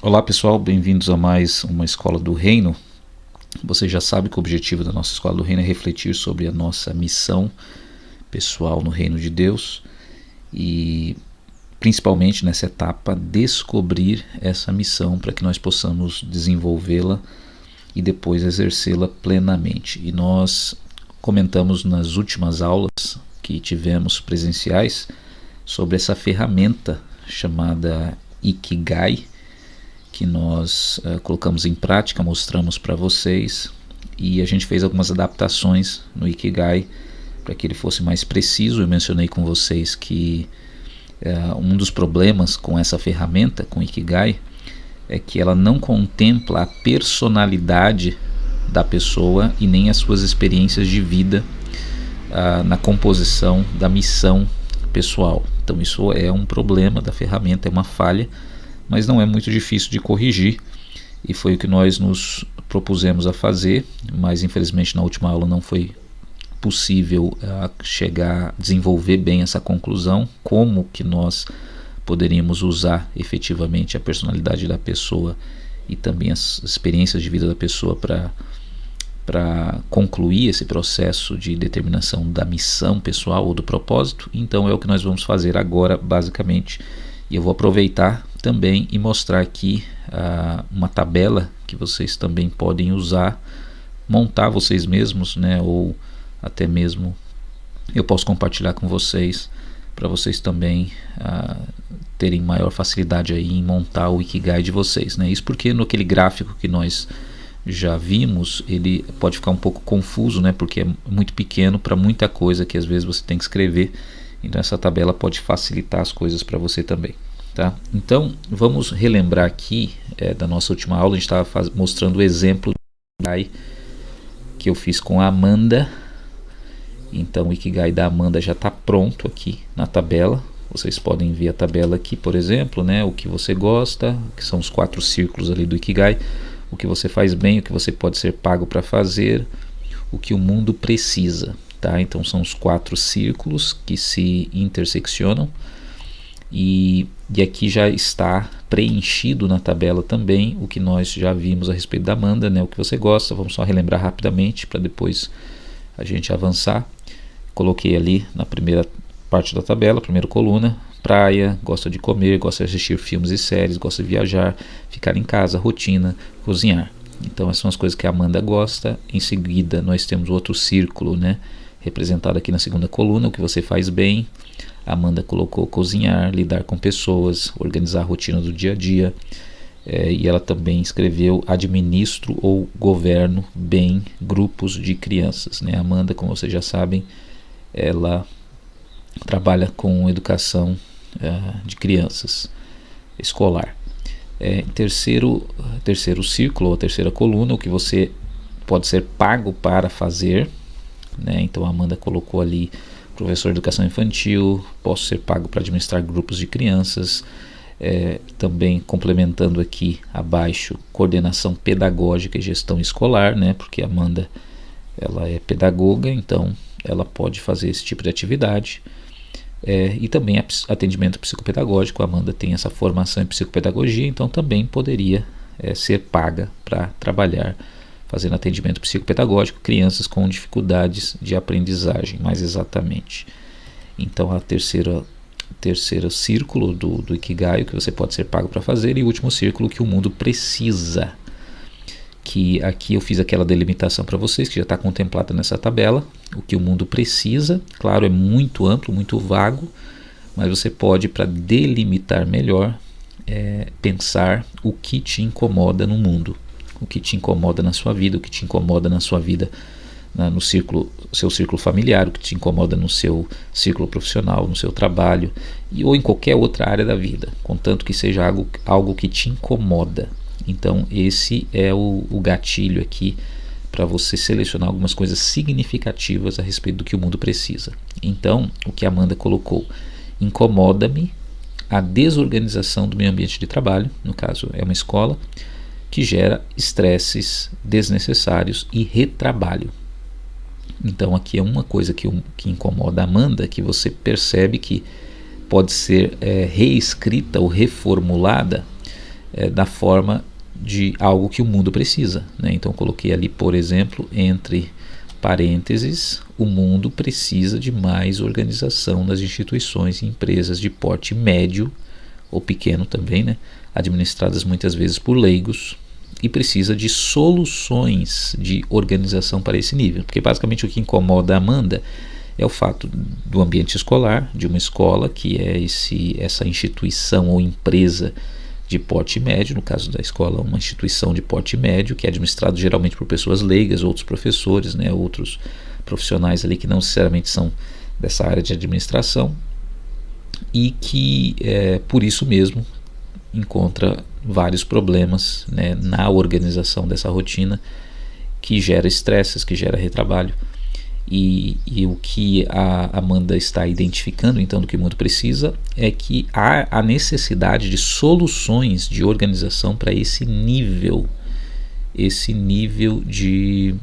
Olá pessoal, bem-vindos a mais uma Escola do Reino. Você já sabe que o objetivo da nossa Escola do Reino é refletir sobre a nossa missão pessoal no Reino de Deus e principalmente nessa etapa descobrir essa missão para que nós possamos desenvolvê-la e depois exercê-la plenamente. E nós comentamos nas últimas aulas que tivemos presenciais sobre essa ferramenta chamada Ikigai, que nós colocamos em prática, mostramos para vocês, e a gente fez algumas adaptações no Ikigai para que ele fosse mais preciso. Eu mencionei com vocês que um dos problemas com essa ferramenta, com o Ikigai, é que ela não contempla a personalidade da pessoa e nem as suas experiências de vida na composição da missão pessoal. Então isso é um problema da ferramenta, é uma falha, mas não é muito difícil de corrigir, e foi o que nós nos propusemos a fazer, mas infelizmente na última aula não foi possível chegar a desenvolver bem essa conclusão, como que nós poderíamos usar efetivamente a personalidade da pessoa e também as experiências de vida da pessoa para concluir esse processo de determinação da missão pessoal ou do propósito. Então é o que nós vamos fazer agora, basicamente. E eu vou aproveitar também e mostrar aqui uma tabela que vocês também podem usar, montar vocês mesmos, né? Ou até mesmo eu posso compartilhar com vocês para vocês também terem maior facilidade aí em montar o Ikigai de vocês, né? Isso porque no aquele gráfico que nós já vimos, ele pode ficar um pouco confuso, né? Porque é muito pequeno para muita coisa que às vezes você tem que escrever. Então essa tabela pode facilitar as coisas para você também, tá? Então vamos relembrar aqui da nossa última aula. A gente estava mostrando o exemplo do Ikigai que eu fiz com a Amanda. Então o Ikigai da Amanda já está pronto aqui na tabela. Vocês podem ver a tabela aqui, por exemplo, né? O que você gosta, que são os 4 círculos ali do Ikigai. O que você faz bem, o que você pode ser pago para fazer, o que o mundo precisa. Tá? Então são os 4 círculos que se interseccionam, e aqui já está preenchido na tabela também o que nós já vimos a respeito da Amanda, né? O que você gosta. Vamos só relembrar rapidamente para depois a gente avançar. Coloquei ali na primeira parte da tabela, primeira coluna: praia, gosta de comer, gosta de assistir filmes e séries, gosta de viajar, ficar em casa, rotina, cozinhar. Então essas são as coisas que a Amanda gosta. Em seguida nós temos outro círculo, né? Representado aqui na segunda coluna, o que você faz bem. A Amanda colocou cozinhar, lidar com pessoas, organizar a rotina do dia a dia. E ela também escreveu administro ou governo bem grupos de crianças, né? A Amanda, como vocês já sabem, ela trabalha com educação de crianças escolar. Terceiro círculo, ou terceira coluna, o que você pode ser pago para fazer, né? Então a Amanda colocou ali professor de educação infantil, posso ser pago para administrar grupos de crianças. Também complementando aqui abaixo, coordenação pedagógica e gestão escolar, né? Porque a Amanda, ela é pedagoga, então ela pode fazer esse tipo de atividade. E também atendimento psicopedagógico. A Amanda tem essa formação em psicopedagogia, então também poderia ser paga para trabalhar fazendo atendimento psicopedagógico, crianças com dificuldades de aprendizagem, mais exatamente. Então a terceiro círculo do Ikigai, o que você pode ser pago para fazer, e o último círculo, que o mundo precisa, que aqui eu fiz aquela delimitação para vocês, que já está contemplada nessa tabela. O que o mundo precisa, claro, é muito amplo, muito vago, mas você pode, para delimitar melhor, pensar o que te incomoda no mundo, o que te incomoda na sua vida, o que te incomoda na sua vida, no seu círculo familiar, o que te incomoda no seu círculo profissional, no seu trabalho, ou em qualquer outra área da vida, contanto que seja algo que te incomoda. Então esse é o gatilho aqui para você selecionar algumas coisas significativas a respeito do que o mundo precisa. Então o que a Amanda colocou: incomoda-me a desorganização do meu ambiente de trabalho, no caso é uma escola, que gera estresses desnecessários e retrabalho. Então aqui é uma coisa que incomoda a Amanda, que você percebe que pode ser reescrita ou reformulada da forma de algo que o mundo precisa, né? Então coloquei ali, por exemplo, entre parênteses, o mundo precisa de mais organização nas instituições e empresas de porte médio ou pequeno também, né? Administradas muitas vezes por leigos, e precisa de soluções de organização para esse nível, porque basicamente o que incomoda a Amanda é o fato do ambiente escolar, de uma escola que é essa instituição ou empresa de porte médio, no caso da escola, uma instituição de porte médio, que é administrado geralmente por pessoas leigas, outros professores, né, outros profissionais ali que não necessariamente são dessa área de administração, e que por isso mesmo encontra vários problemas, né, na organização dessa rotina, que gera estresses, que gera retrabalho. E o que a Amanda está identificando, então, do que o mundo precisa, é que há a necessidade de soluções de organização para esse nível de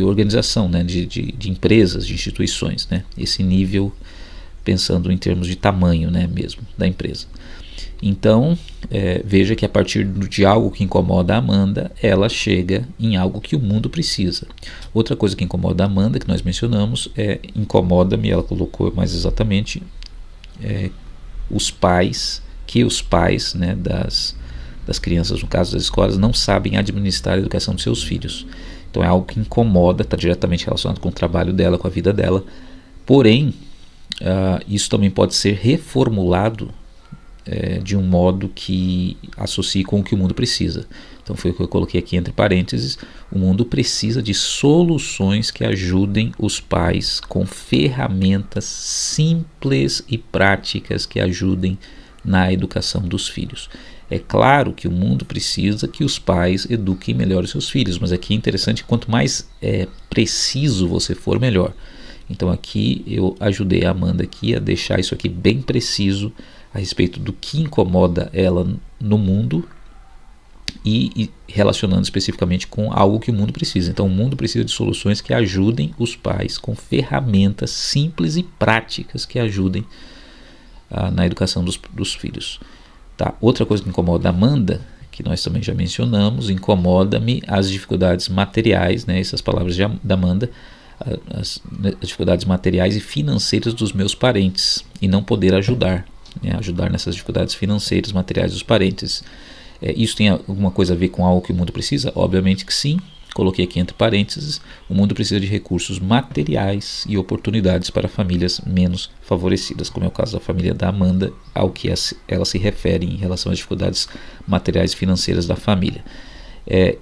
organização, né, de empresas, de instituições, né, esse nível, pensando em termos de tamanho, né, mesmo, da empresa. Então, veja que a partir de algo que incomoda a Amanda, ela chega em algo que o mundo precisa. Outra coisa que incomoda a Amanda, que nós mencionamos, incomoda-me, ela colocou mais exatamente, os pais, né, das crianças, no caso das escolas, não sabem administrar a educação dos seus filhos. Então é algo que incomoda, está diretamente relacionado com o trabalho dela, com a vida dela. Porém, isso também pode ser reformulado de um modo que associe com o que o mundo precisa. Então foi o que eu coloquei aqui entre parênteses: o mundo precisa de soluções que ajudem os pais com ferramentas simples e práticas que ajudem na educação dos filhos. É claro que o mundo precisa que os pais eduquem melhor os seus filhos, mas aqui é interessante, quanto mais preciso você for, melhor. Então aqui eu ajudei a Amanda aqui a deixar isso aqui bem preciso a respeito do que incomoda ela no mundo e relacionando especificamente com algo que o mundo precisa. Então o mundo precisa de soluções que ajudem os pais com ferramentas simples e práticas que ajudem na educação dos filhos. Tá? Outra coisa que incomoda a Amanda, que nós também já mencionamos, incomoda-me as dificuldades materiais, né, essas palavras da Amanda, as dificuldades materiais e financeiras dos meus parentes e não poder ajudar nessas dificuldades financeiras, materiais dos parentes. Isso tem alguma coisa a ver com algo que o mundo precisa? Obviamente que sim. Coloquei aqui entre parênteses: o mundo precisa de recursos materiais e oportunidades para famílias menos favorecidas, como é o caso da família da Amanda, ao que ela se refere em relação às dificuldades materiais e financeiras da família.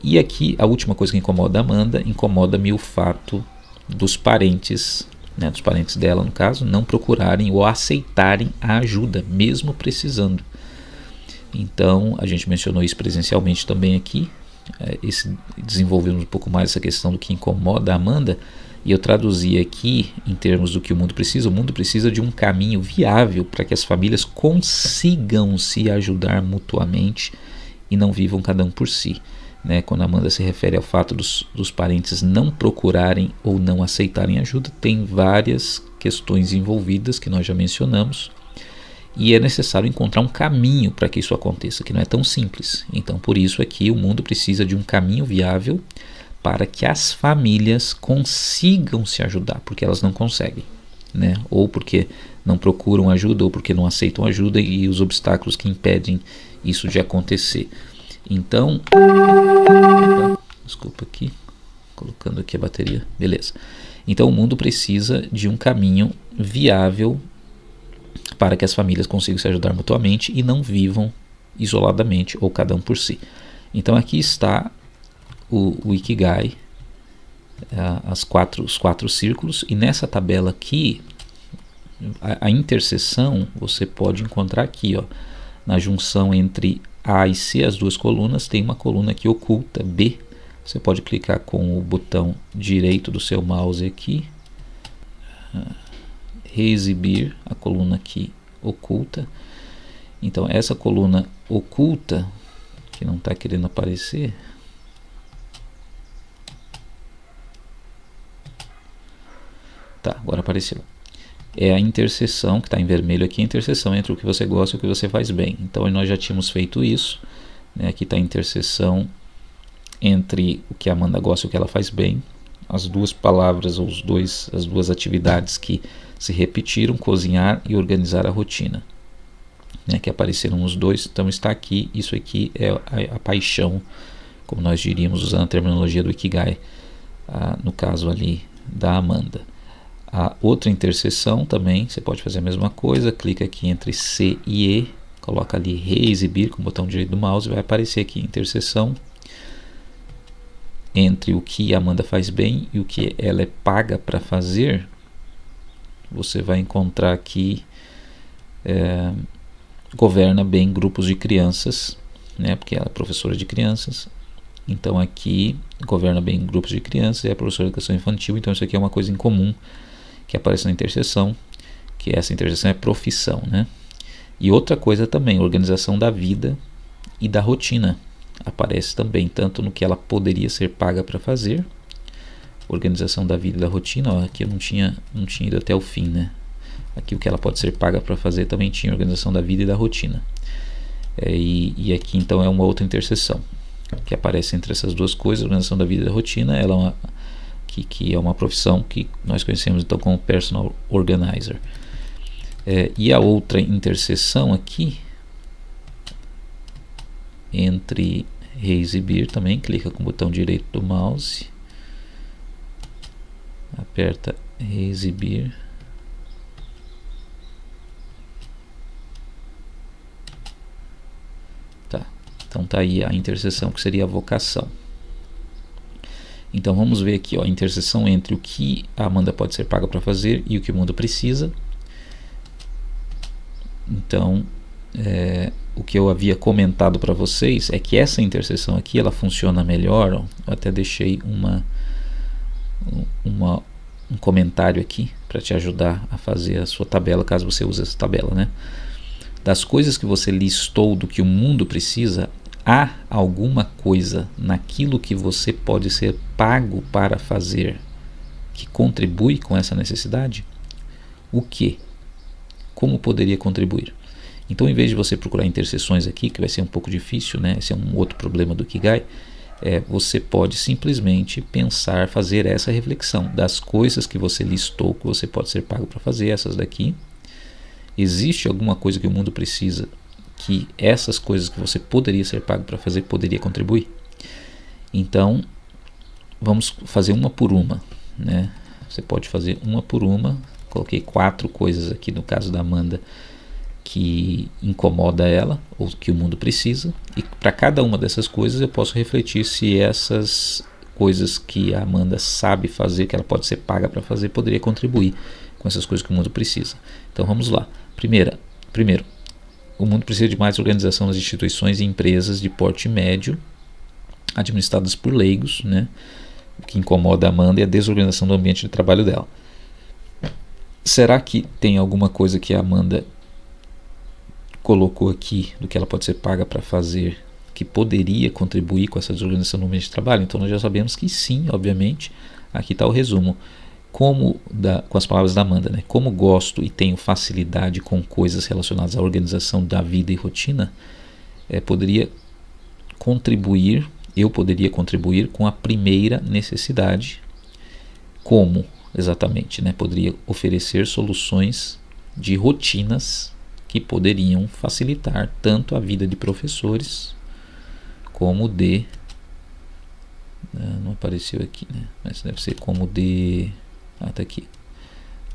E aqui a última coisa que incomoda a Amanda: incomoda-me o fato dos parentes, né, dos parentes dela no caso, não procurarem ou aceitarem a ajuda, mesmo precisando. Então a gente mencionou isso presencialmente também aqui, desenvolvemos um pouco mais essa questão do que incomoda a Amanda, e eu traduzi aqui em termos do que o mundo precisa. O mundo precisa de um caminho viável para que as famílias consigam se ajudar mutuamente e não vivam cada um por si. Né? Quando a Amanda se refere ao fato dos parentes não procurarem ou não aceitarem ajuda, tem várias questões envolvidas que nós já mencionamos, e é necessário encontrar um caminho para que isso aconteça, que não é tão simples. Então, por isso aqui, o mundo precisa de um caminho viável para que as famílias consigam se ajudar, porque elas não conseguem, né? Ou porque não procuram ajuda, ou porque não aceitam ajuda, e os obstáculos que impedem isso de acontecer. Então, desculpa aqui, colocando aqui a bateria, beleza. Então o mundo precisa de um caminho viável para que as famílias consigam se ajudar mutuamente e não vivam isoladamente ou cada um por si. Então aqui está o Ikigai, os quatro círculos, e nessa tabela aqui, a interseção você pode encontrar aqui, ó, na junção entre A e C, as duas colunas, tem uma coluna aqui oculta, B. Você pode clicar com o botão direito do seu mouse aqui, reexibir a coluna aqui oculta. Então essa coluna oculta, que não está querendo aparecer, tá, agora apareceu. é a interseção, que está em vermelho aqui, a interseção entre o que você gosta e o que você faz bem. Então nós já tínhamos feito isso, né? Aqui está a interseção entre o que a Amanda gosta e o que ela faz bem. As duas palavras, ou as duas atividades que se repetiram, cozinhar e organizar a rotina, né? Que apareceram os dois. Então está aqui, isso aqui é a paixão, como nós diríamos, usando a terminologia do Ikigai, no caso ali da Amanda. A outra interseção também, você pode fazer a mesma coisa, clica aqui entre C e E, coloca ali reexibir com o botão direito do mouse, vai aparecer aqui interseção entre o que a Amanda faz bem e o que ela é paga para fazer. Você vai encontrar aqui governa bem grupos de crianças, né, porque ela é professora de crianças. Então aqui governa bem grupos de crianças, é a professora de educação infantil. Então isso aqui é uma coisa em comum que aparece na interseção, que essa interseção é profissão, né? E outra coisa também, organização da vida e da rotina, aparece também, tanto no que ela poderia ser paga para fazer, organização da vida e da rotina. Ó, aqui eu não tinha ido até o fim, né? Aqui o que ela pode ser paga para fazer também tinha organização da vida e da rotina. E aqui então é uma outra interseção que aparece entre essas duas coisas, organização da vida e da rotina. Ela que é uma profissão que nós conhecemos então como personal organizer. E a outra interseção aqui entre reexibir também, clica com o botão direito do mouse, aperta reexibir, tá. Então tá aí a interseção que seria a vocação. Então vamos ver aqui, ó, a interseção entre o que a Amanda pode ser paga para fazer e o que o mundo precisa. Então o que eu havia comentado para vocês é que essa interseção aqui ela funciona melhor. Ó, eu até deixei um comentário aqui para te ajudar a fazer a sua tabela, caso você use essa tabela, né? Das coisas que você listou do que o mundo precisa, há alguma coisa naquilo que você pode ser pago para fazer que contribui com essa necessidade? O que? Como poderia contribuir? Então, em vez de você procurar interseções aqui, que vai ser um pouco difícil, né? Esse é um outro problema do Ikigai, você pode simplesmente pensar, fazer essa reflexão das coisas que você listou que você pode ser pago para fazer, essas daqui. Existe alguma coisa que o mundo precisa que essas coisas que você poderia ser pago para fazer poderia contribuir? Então, vamos fazer uma por uma, né? Você pode fazer uma por uma. Coloquei 4 coisas aqui no caso da Amanda que incomoda ela ou que o mundo precisa, e para cada uma dessas coisas eu posso refletir se essas coisas que a Amanda sabe fazer, que ela pode ser paga para fazer, poderia contribuir com essas coisas que o mundo precisa. Então vamos lá. Primeiro, o mundo precisa de mais organização nas instituições e empresas de porte médio administradas por leigos, né? O que incomoda a Amanda é a desorganização do ambiente de trabalho dela. Será que tem alguma coisa que a Amanda colocou aqui do que ela pode ser paga para fazer que poderia contribuir com essa desorganização no ambiente de trabalho? Então nós já sabemos que sim, obviamente. Aqui está o resumo. Com as palavras da Amanda, né? Como gosto e tenho facilidade com coisas relacionadas à organização da vida e rotina, eu poderia contribuir com a primeira necessidade. Como exatamente, né? Poderia oferecer soluções de rotinas que poderiam facilitar tanto a vida de professores como de... não apareceu aqui, né? Mas deve ser como de... tá aqui.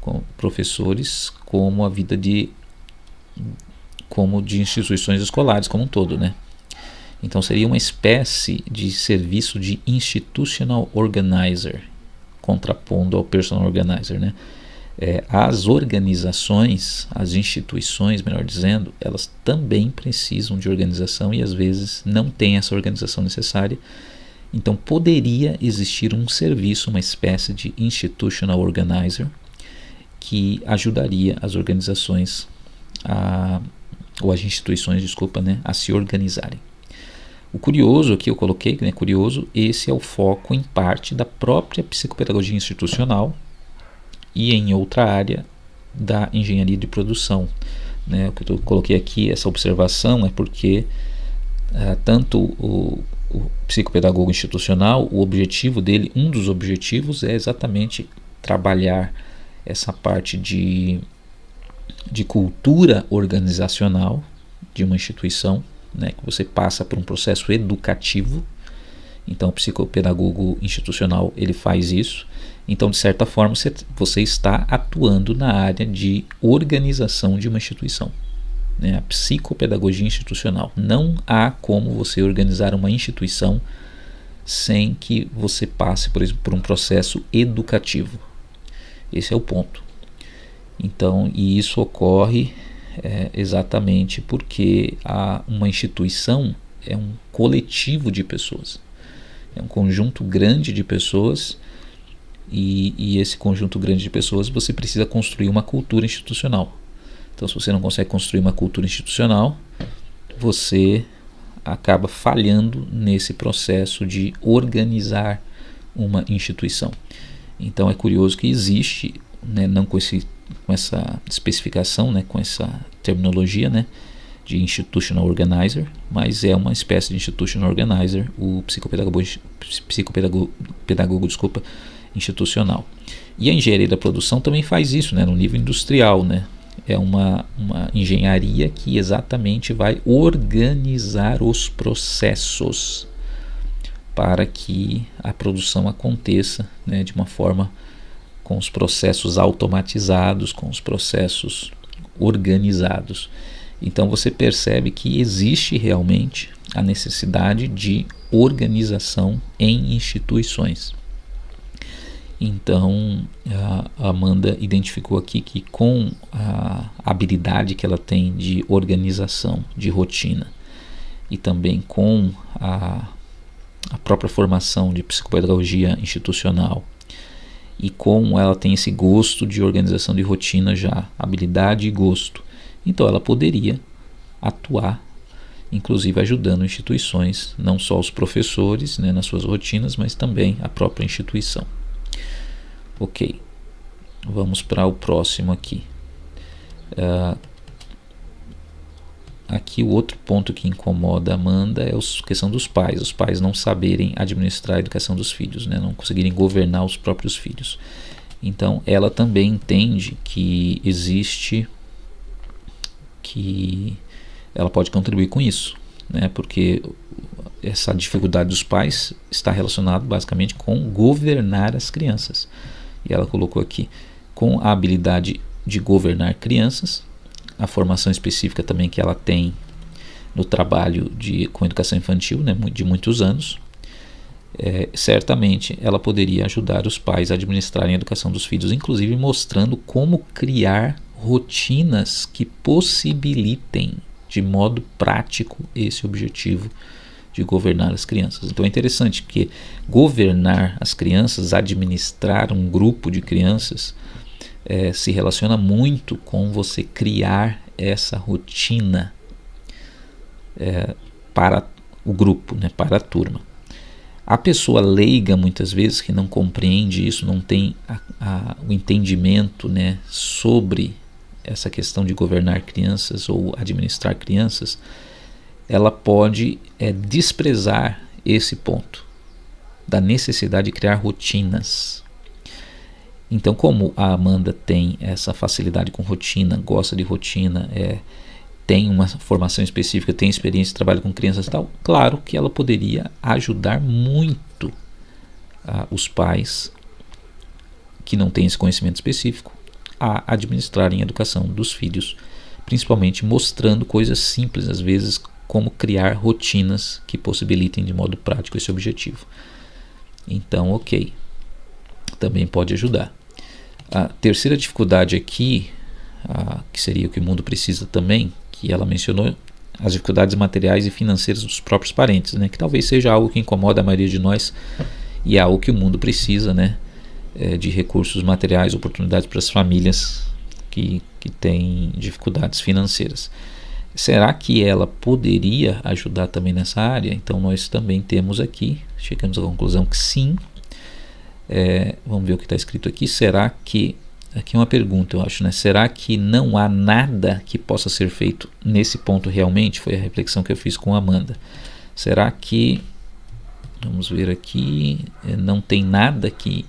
Com professores, como a vida de instituições escolares como um todo, né? Então seria uma espécie de serviço de institutional organizer, contrapondo ao personal organizer, né? As organizações, as instituições, melhor dizendo, elas também precisam de organização e às vezes não têm essa organização necessária. Então poderia existir um serviço, uma espécie de institutional organizer, que ajudaria as organizações ou as instituições, né, a se organizarem. O curioso aqui eu coloquei, né, curioso, esse é o foco em parte da própria psicopedagogia institucional, e em outra área da engenharia de produção, né? O que eu coloquei aqui, essa observação, é porque tanto o psicopedagogo institucional, o objetivo dele, um dos objetivos é exatamente trabalhar essa parte de cultura organizacional de uma instituição, né, que você passa por um processo educativo. Então o psicopedagogo institucional ele faz isso. Então, de certa forma, você está atuando na área de organização de uma instituição, né? A psicopedagogia institucional. Não há como você organizar uma instituição sem que você passe, por exemplo, por um processo educativo. Esse é o ponto. Então, e isso ocorre exatamente porque uma instituição é um coletivo de pessoas. É um conjunto grande de pessoas e esse conjunto grande de pessoas você precisa construir uma cultura institucional. Então, se você não consegue construir uma cultura institucional, você acaba falhando nesse processo de organizar uma instituição. Então, é curioso que existe, né, não com essa especificação, né, com essa terminologia, né, de institutional organizer, mas é uma espécie de institutional organizer, o psicopedagogo institucional. E a engenharia da produção também faz isso, né, no nível industrial, né? É uma engenharia que exatamente vai organizar os processos para que a produção aconteça, né, de uma forma com os processos automatizados, com os processos organizados. Então você percebe que existe realmente a necessidade de organização em instituições. Então a Amanda identificou aqui que com a habilidade que ela tem de organização, de rotina, e também com a própria formação de psicopedagogia institucional, e como ela tem esse gosto de organização de rotina já, habilidade e gosto, então ela poderia atuar, inclusive ajudando instituições, não só os professores, né, nas suas rotinas, mas também a própria instituição. Ok, vamos para o próximo aqui. Aqui o outro ponto que incomoda a Amanda é a questão dos pais. Os pais não saberem administrar a educação dos filhos, né? Não conseguirem governar os próprios filhos. Então ela também entende que ela pode contribuir com isso, né? Porque essa dificuldade dos pais está relacionada basicamente com governar as crianças. E ela colocou aqui, com a habilidade de governar crianças, a formação específica também que ela tem no trabalho com educação infantil, né, de muitos anos, certamente ela poderia ajudar os pais a administrarem a educação dos filhos, inclusive mostrando como criar rotinas que possibilitem de modo prático esse objetivo de governar as crianças. Então é interessante que governar as crianças, administrar um grupo de crianças, se relaciona muito com você criar essa rotina para o grupo, né, para a turma. A pessoa leiga, muitas vezes, que não compreende isso, não tem o entendimento, né, sobre essa questão de governar crianças ou administrar crianças, ela pode desprezar esse ponto da necessidade de criar rotinas. Então, como a Amanda tem essa facilidade com rotina, gosta de rotina, tem uma formação específica, tem experiência de trabalho com crianças e tal, claro que ela poderia ajudar muito os pais que não têm esse conhecimento específico a administrarem a educação dos filhos, principalmente mostrando coisas simples, às vezes, como criar rotinas que possibilitem de modo prático esse objetivo. Então, ok, também pode ajudar. A terceira dificuldade aqui, que seria o que o mundo precisa também, que ela mencionou, as dificuldades materiais e financeiras dos próprios parentes, né, que talvez seja algo que incomoda a maioria de nós e é algo que o mundo precisa, né, de recursos materiais, oportunidades para as famílias que têm dificuldades financeiras. Será que ela poderia ajudar também nessa área? Então nós também temos aqui, chegamos à conclusão que sim. Vamos ver o que está escrito aqui. Será que aqui uma pergunta, eu acho, né? Será que não há nada que possa ser feito nesse ponto realmente? Foi a reflexão que eu fiz com a Amanda. Será que, vamos ver aqui, não tem nada que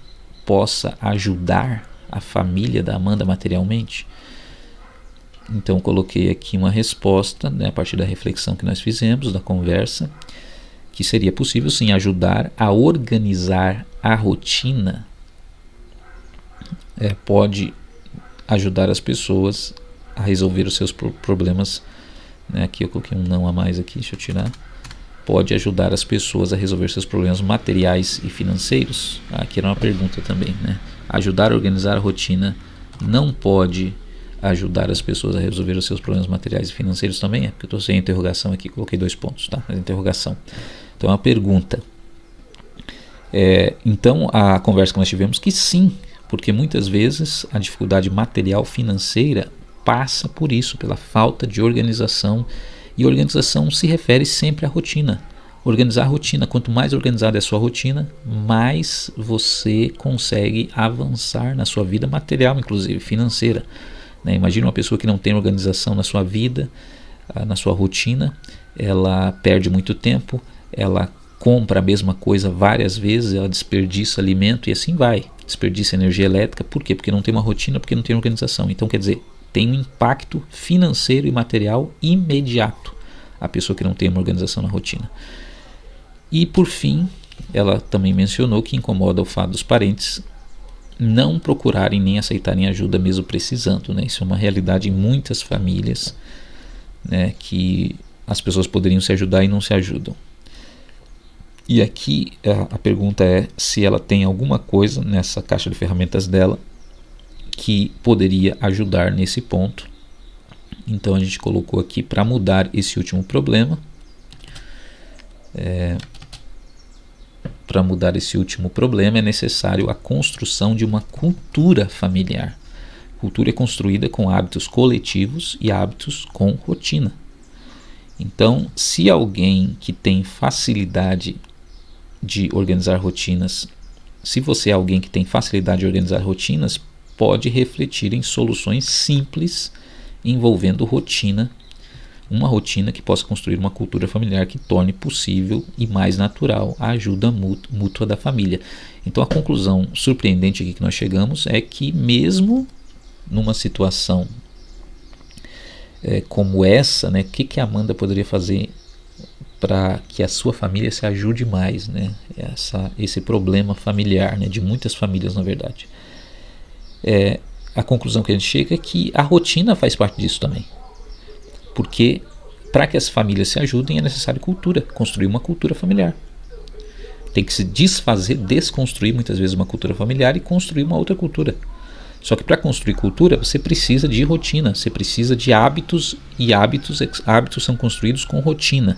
possa ajudar a família da Amanda materialmente? Então coloquei aqui uma resposta, né, a partir da reflexão que nós fizemos, da conversa, que seria possível sim ajudar a organizar a rotina. Pode ajudar as pessoas a resolver os seus problemas, né? Aqui eu coloquei um não a mais aqui, deixa eu tirar. Pode ajudar as pessoas a resolver seus problemas materiais e financeiros? Aqui era uma pergunta também, né? Ajudar a organizar a rotina não pode ajudar as pessoas a resolver os seus problemas materiais e financeiros também? Porque eu estou sem interrogação aqui, coloquei 2 pontos, tá? Mas interrogação. Então é uma pergunta. Então a conversa que nós tivemos que sim, porque muitas vezes a dificuldade material financeira passa por isso, pela falta de organização, e organização se refere sempre à rotina. Organizar a rotina, quanto mais organizada é a sua rotina, mais você consegue avançar na sua vida material, inclusive financeira, né? Imagina uma pessoa que não tem organização na sua vida, na sua rotina, ela perde muito tempo, ela compra a mesma coisa várias vezes, ela desperdiça alimento e assim vai, desperdiça energia elétrica. Por quê? Porque não tem uma rotina, porque não tem organização. Então quer dizer, tem um impacto financeiro e material imediato a pessoa que não tem uma organização na rotina. E por fim, ela também mencionou que incomoda o fato dos parentes não procurarem nem aceitarem ajuda mesmo precisando, né? Isso é uma realidade em muitas famílias, né? Que as pessoas poderiam se ajudar e não se ajudam. E aqui a pergunta é se ela tem alguma coisa nessa caixa de ferramentas dela que poderia ajudar nesse ponto. Então a gente colocou aqui para mudar esse último problema. Para mudar esse último problema é necessário a construção de uma cultura familiar. Cultura é construída com hábitos coletivos e hábitos com rotina. Então, se alguém que tem facilidade de organizar rotinas, se você é alguém que tem facilidade de organizar rotinas, pode refletir em soluções simples envolvendo rotina, uma rotina que possa construir uma cultura familiar que torne possível e mais natural a ajuda mútua da família. Então a conclusão surpreendente aqui que nós chegamos é que mesmo numa situação como essa, né, o que a Amanda poderia fazer para que a sua família se ajude mais, né? Esse problema familiar, né, de muitas famílias na verdade. A conclusão que a gente chega é que a rotina faz parte disso também. Porque para que as famílias se ajudem é necessário cultura, construir uma cultura familiar. Tem que se desfazer, desconstruir muitas vezes uma cultura familiar e construir uma outra cultura. Só que para construir cultura você precisa de rotina, você precisa de hábitos, e hábitos são construídos com rotina.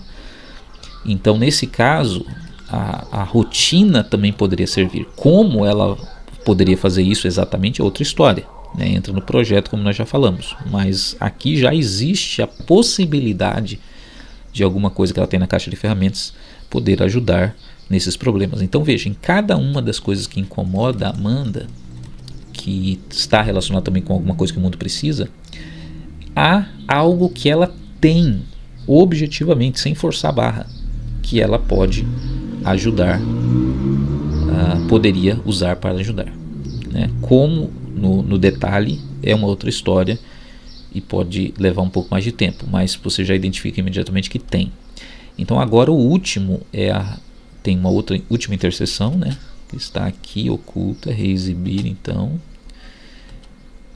Então nesse caso a rotina também poderia servir. Como ela poderia fazer isso exatamente é outra história, né? Entra no projeto como nós já falamos, mas aqui já existe a possibilidade de alguma coisa que ela tem na caixa de ferramentas poder ajudar nesses problemas. Então veja, em cada uma das coisas que incomoda a Amanda, que está relacionado também com alguma coisa que o mundo precisa, há algo que ela tem objetivamente, sem forçar a barra, que ela pode ajudar, poderia usar para ajudar, né? Como no detalhe é uma outra história e pode levar um pouco mais de tempo, mas você já identifica imediatamente que tem. Então agora o último tem uma outra última interseção, né, que está aqui oculta, reexibir, então,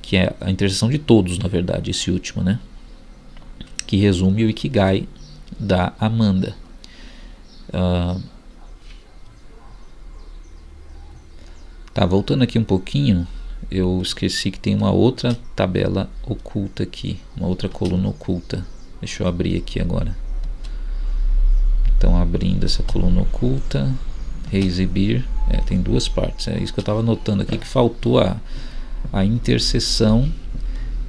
que é a interseção de todos, na verdade, esse último, né, que resume o Ikigai da Amanda. Voltando aqui um pouquinho, eu esqueci que tem uma outra tabela oculta aqui, uma outra coluna oculta. Deixa eu abrir aqui agora. Então, abrindo essa coluna oculta, reexibir, tem duas partes. É isso que eu estava notando aqui, que faltou a interseção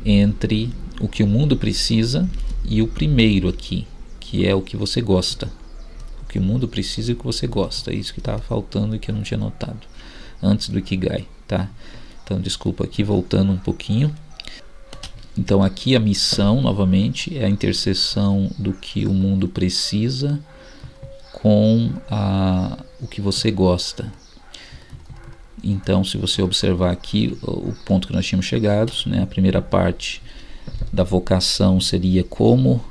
entre o que o mundo precisa e o primeiro aqui, que é o que você gosta. O que o mundo precisa e o que você gosta. É isso que estava faltando e que eu não tinha notado antes do Ikigai, tá? Então, desculpa aqui, voltando um pouquinho. Então, aqui a missão, novamente, é a interseção do que o mundo precisa com o que você gosta. Então, se você observar aqui o ponto que nós tínhamos chegado, né, a primeira parte da vocação seria como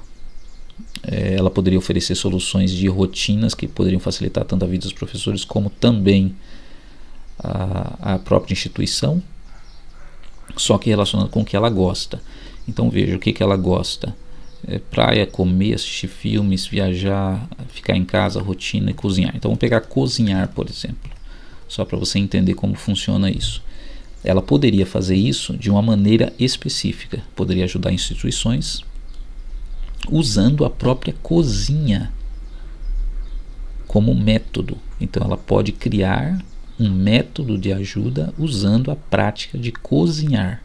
ela poderia oferecer soluções de rotinas que poderiam facilitar tanto a vida dos professores como também a própria instituição, só que relacionado com o que ela gosta. Então veja, o que ela gosta: praia, comer, assistir filmes, viajar, ficar em casa, rotina e cozinhar. Então vamos pegar cozinhar, por exemplo, só para você entender como funciona isso. Ela poderia fazer isso de uma maneira específica, poderia ajudar instituições usando a própria cozinha como método. Então ela pode criar um método de ajuda usando a prática de cozinhar.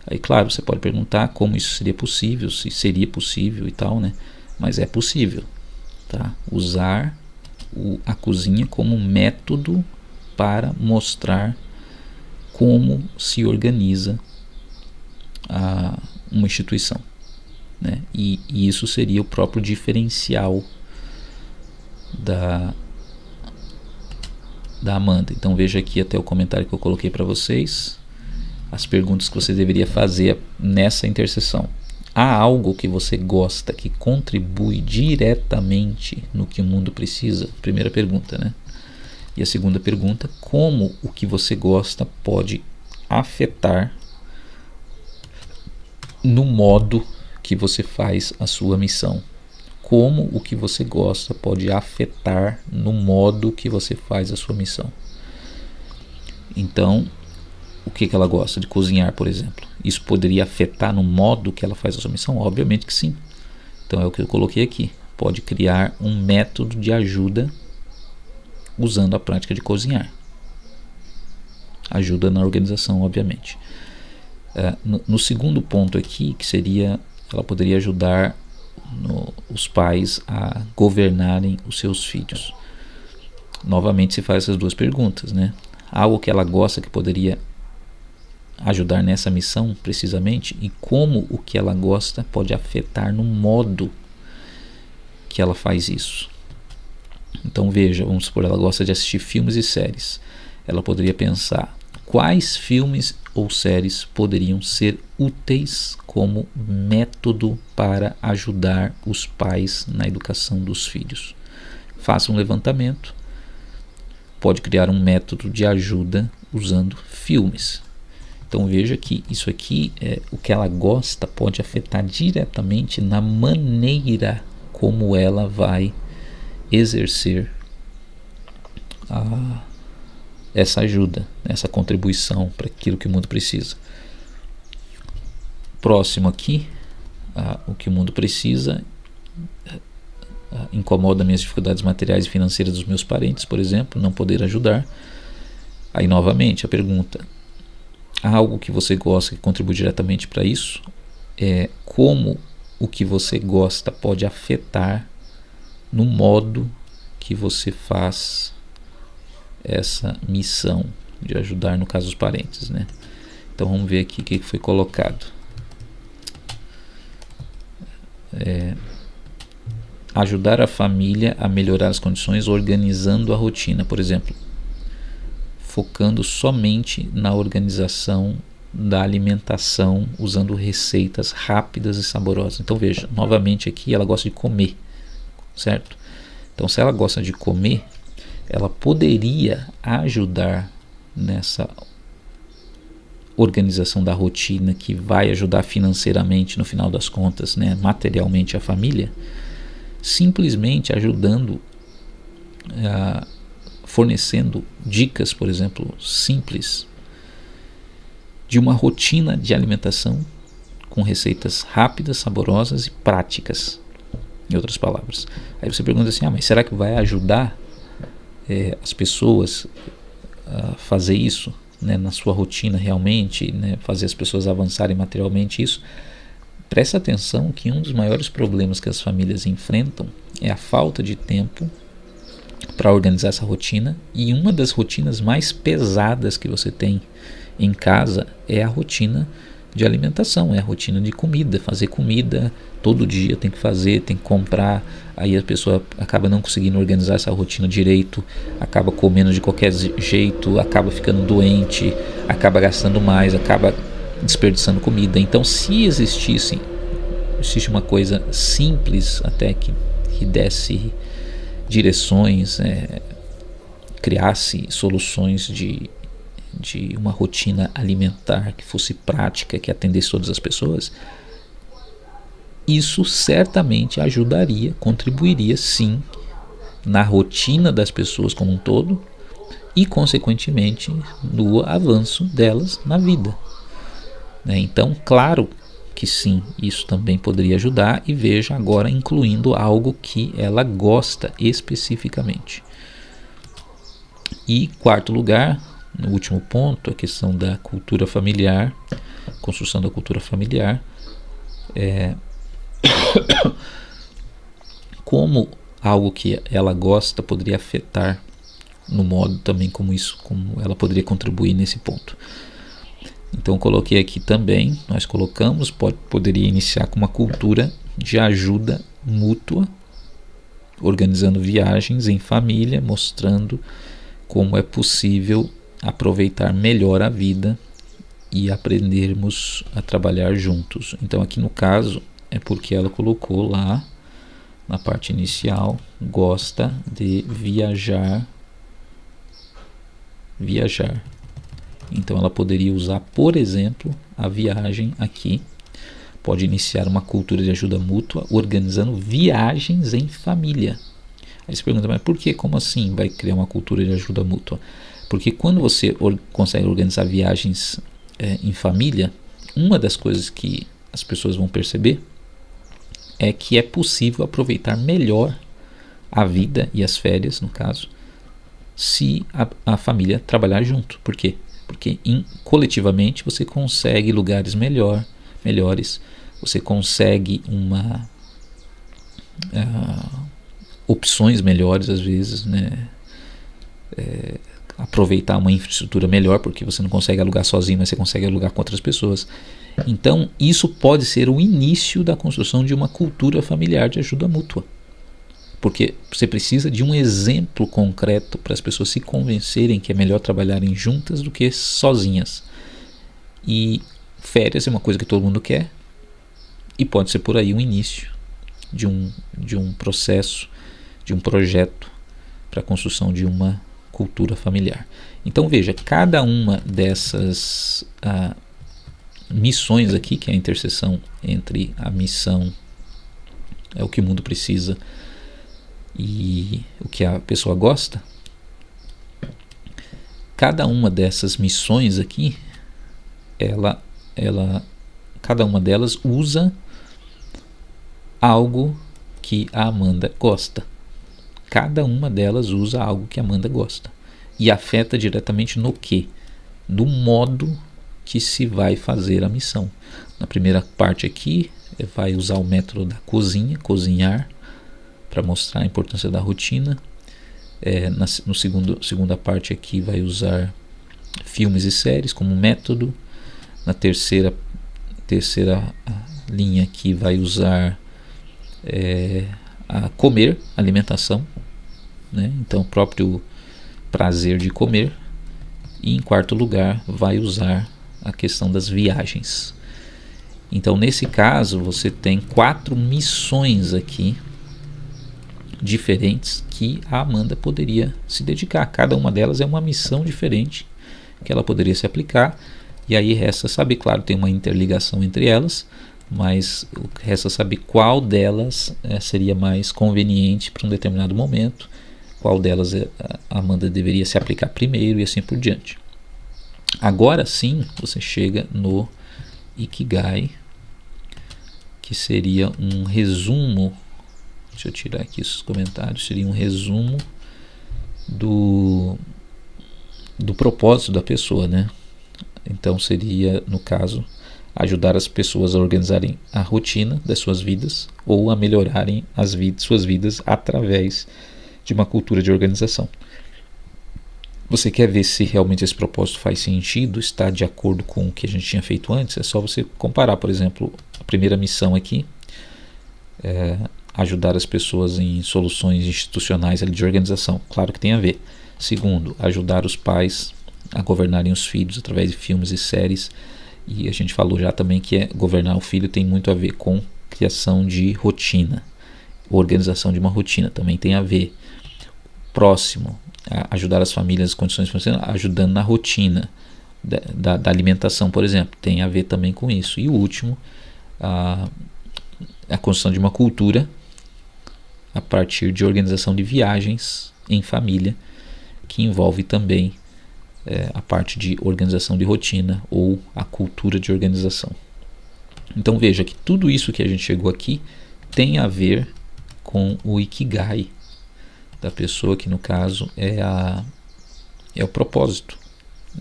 Aí, claro, você pode perguntar como isso seria possível, se seria possível e tal, né? Mas é possível, tá? Usar a cozinha como método para mostrar como se organiza uma instituição, né? E isso seria o próprio diferencial da Amanda. Então veja aqui até o comentário que eu coloquei para vocês, as perguntas que você deveria fazer nessa interseção. Há algo que você gosta que contribui diretamente no que o mundo precisa? Primeira pergunta, né? E a segunda pergunta: como o que você gosta pode afetar no modo que você faz a sua missão? Como o que você gosta pode afetar no modo que você faz a sua missão? Então, o que ela gosta? De cozinhar, por exemplo. Isso poderia afetar no modo que ela faz a sua missão? Obviamente que sim. Então é o que eu coloquei aqui. Pode criar um método de ajuda usando a prática de cozinhar. Ajuda na organização, obviamente. No segundo ponto aqui, que seria, ela poderia ajudar os pais a governarem os seus filhos. Novamente se faz essas duas perguntas, né? Algo que ela gosta que poderia ajudar nessa missão precisamente, e como o que ela gosta pode afetar no modo que ela faz isso. Então veja, vamos supor, ela gosta de assistir filmes e séries. Ela poderia pensar quais filmes ou séries poderiam ser úteis como método para ajudar os pais na educação dos filhos. Faça um levantamento. Pode criar um método de ajuda usando filmes. Então veja que isso aqui, o que ela gosta pode afetar diretamente na maneira como ela vai exercer essa ajuda, essa contribuição para aquilo que o mundo precisa. Próximo aqui, o que o mundo precisa incomoda minhas dificuldades materiais e financeiras dos meus parentes, por exemplo, não poder ajudar. Aí novamente a pergunta: há algo que você gosta que contribui diretamente para isso? Como o que você gosta pode afetar no modo que você faz essa missão de ajudar, no caso, os parentes, né? Então vamos ver aqui o que foi colocado. Ajudar a família a melhorar as condições organizando a rotina, por exemplo, focando somente na organização da alimentação, usando receitas rápidas e saborosas. Então veja, novamente aqui ela gosta de comer, certo? Então se ela gosta de comer, ela poderia ajudar nessa organização da rotina que vai ajudar financeiramente, no final das contas, né, materialmente a família, simplesmente ajudando, fornecendo dicas, por exemplo, simples de uma rotina de alimentação com receitas rápidas, saborosas e práticas, em outras palavras. Aí você pergunta assim: mas será que vai ajudar as pessoas a fazer isso, né, na sua rotina realmente, né, fazer as pessoas avançarem materialmente? Isso, presta atenção que um dos maiores problemas que as famílias enfrentam é a falta de tempo para organizar essa rotina, e uma das rotinas mais pesadas que você tem em casa é a rotina de alimentação, é a rotina de comida, fazer comida todo dia, tem que fazer, tem que comprar, aí a pessoa acaba não conseguindo organizar essa rotina direito, acaba comendo de qualquer jeito, acaba ficando doente, acaba gastando mais, acaba desperdiçando comida. Então, se existe uma coisa simples até que desse direções, criasse soluções de uma rotina alimentar que fosse prática, que atendesse todas as pessoas, isso certamente ajudaria, contribuiria sim na rotina das pessoas como um todo e consequentemente no avanço delas na vida. Então, claro que sim, isso também poderia ajudar, e veja agora incluindo algo que ela gosta especificamente. E quarto lugar, no último ponto, a questão da cultura familiar, construção da cultura familiar, como algo que ela gosta poderia afetar no modo também como ela poderia contribuir nesse ponto. Então coloquei aqui também, nós colocamos, poderia iniciar com uma cultura de ajuda mútua, organizando viagens em família, mostrando como é possível aproveitar melhor a vida e aprendermos a trabalhar juntos. Então aqui no caso é porque ela colocou lá na parte inicial, gosta de viajar. Então ela poderia usar, por exemplo, a viagem aqui. Pode iniciar uma cultura de ajuda mútua organizando viagens em família. Aí você pergunta, mas por que? Como assim vai criar uma cultura de ajuda mútua? Porque quando você consegue organizar viagens em família, uma das coisas que as pessoas vão perceber é que é possível aproveitar melhor a vida e as férias, no caso, se a família trabalhar junto. Por quê? Porque coletivamente você consegue lugares melhores, você consegue opções melhores às vezes, né? Aproveitar uma infraestrutura melhor, porque você não consegue alugar sozinho, mas você consegue alugar com outras pessoas. Então isso pode ser o início da construção de uma cultura familiar de ajuda mútua, porque você precisa de um exemplo concreto para as pessoas se convencerem que é melhor trabalharem juntas do que sozinhas. E férias é uma coisa que todo mundo quer, e pode ser por aí um início de um processo, de um projeto para a construção de uma cultura familiar. Então veja, cada uma dessas missões aqui, que é a interseção entre a missão, é o que o mundo precisa, e o que a pessoa gosta, cada uma dessas missões aqui, cada uma delas usa algo que a Amanda gosta. Cada uma delas usa algo que a Amanda gosta. E afeta diretamente no quê? No modo que se vai fazer a missão. Na primeira parte aqui, vai usar o método da cozinhar, para mostrar a importância da rotina. No segunda parte aqui vai usar filmes e séries como método. Na terceira linha aqui vai usar a comer, alimentação, né? Então o próprio prazer de comer. E em quarto lugar vai usar a questão das viagens. Então nesse caso você tem 4 missões aqui diferentes que a Amanda poderia se dedicar. Cada uma delas é uma missão diferente que ela poderia se aplicar, e aí resta saber, claro, tem uma interligação entre elas, mas resta saber qual delas seria mais conveniente para um determinado momento, qual delas a Amanda deveria se aplicar primeiro e assim por diante. Agora sim você chega no Ikigai, que seria um resumo. Deixa eu tirar aqui esses comentários. Seria um resumo do propósito da pessoa, né? Então seria, no caso, ajudar as pessoas a organizarem a rotina das suas vidas ou a melhorarem suas vidas através de uma cultura de organização. você quer ver se realmente esse propósito faz sentido, está de acordo com o que a gente tinha feito antes, é só você comparar, por exemplo, a primeira missão aqui, ajudar as pessoas em soluções institucionais ali de organização, claro que tem a ver. Segundo, ajudar os pais a governarem os filhos através de filmes e séries, e a gente falou já também que governar o filho tem muito a ver com criação de rotina, organização de uma rotina também tem a ver. Próximo, ajudar as famílias nas condições financeiras, ajudando na rotina da alimentação, por exemplo, tem a ver também com isso. E o último, a construção de uma cultura a partir de organização de viagens em família, que envolve também a parte de organização de rotina ou a cultura de organização. Então veja que tudo isso que a gente chegou aqui tem a ver com o Ikigai da pessoa, que no caso é o propósito.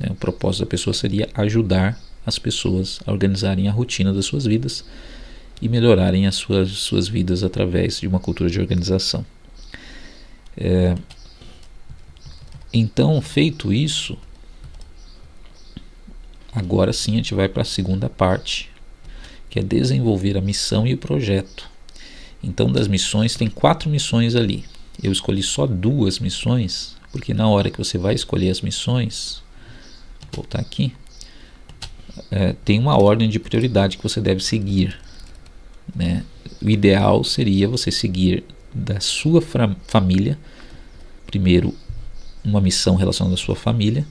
O propósito da pessoa seria ajudar as pessoas a organizarem a rotina das suas vidas e melhorarem as suas vidas através de uma cultura de organização. Então, feito isso, agora sim a gente vai para a segunda parte, que é desenvolver a missão e o projeto. Então, das missões, tem 4 missões ali. Eu escolhi só 2 missões, porque na hora que você vai escolher as missões, vou voltar aqui, tem uma ordem de prioridade que você deve seguir, né? O ideal seria você seguir da sua família, primeiro uma missão relacionada à sua família,